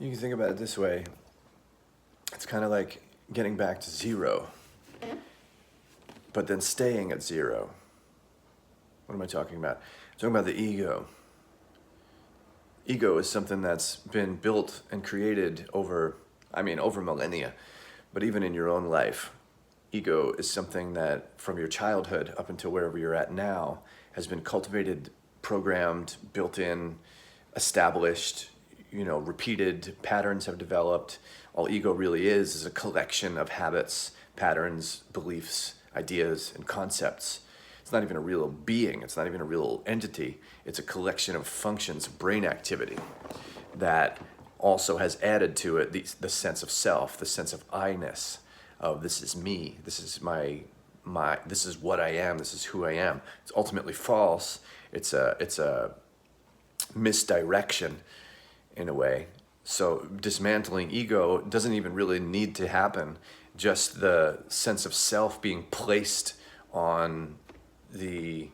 You can think about it this way. It's kind of like getting back to zero, but then staying at zero. What am I talking about? I'm talking about the ego. Ego is something that's been built and created over millennia, but even in your own life, ego is something that from your childhood up until wherever you're at now has been cultivated, programmed, built in, established, repeated patterns have developed. All ego really is a collection of habits, patterns, beliefs, ideas, and concepts. It's not even a real being. It's not even a real entity. It's a collection of functions, brain activity that also has added to it the sense of self, the sense of I-ness, of this is me, this is this is what I am, this is who I am. It's ultimately false. It's a misdirection in a way. So dismantling ego doesn't even really need to happen. Just the sense of self being placed on the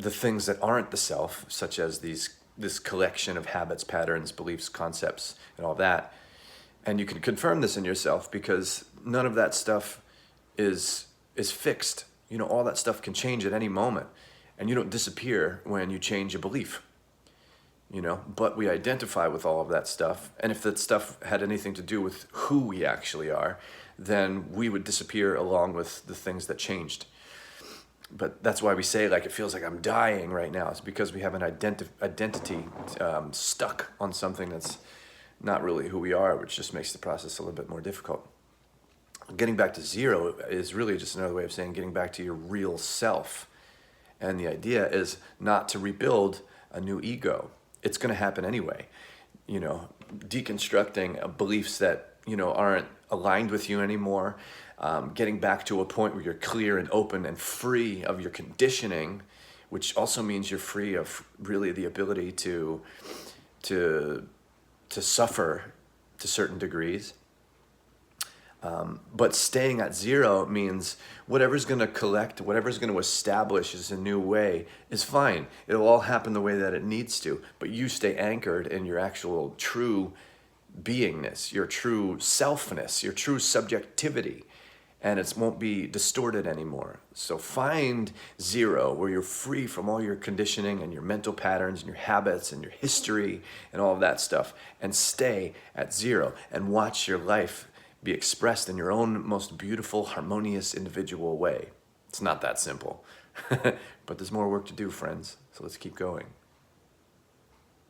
things that aren't the self, such as this collection of habits, patterns, beliefs, concepts, and all that. And you can confirm this in yourself because none of that stuff is fixed. All that stuff can change at any moment, and you don't disappear when you change a belief. But we identify with all of that stuff, and if that stuff had anything to do with who we actually are, then we would disappear along with the things that changed. But that's why we say, like, it feels like I'm dying right now. It's because we have an identity stuck on something that's not really who we are, which just makes the process a little bit more difficult. Getting back to zero is really just another way of saying getting back to your real self. And the idea is not to rebuild a new ego. It's going to happen anyway. Deconstructing beliefs that, aren't aligned with you anymore. Getting back to a point where you're clear and open and free of your conditioning, which also means you're free of really the ability to suffer to certain degrees. But staying at zero means whatever's going to collect, whatever's going to establish as a new way is fine. It'll all happen the way that it needs to, but you stay anchored in your actual true beingness, your true selfness, your true subjectivity, and it won't be distorted anymore. So find zero where you're free from all your conditioning and your mental patterns and your habits and your history and all of that stuff, and stay at zero and watch your life be expressed in your own most beautiful, harmonious, individual way. It's not that simple, but there's more work to do, friends. So let's keep going.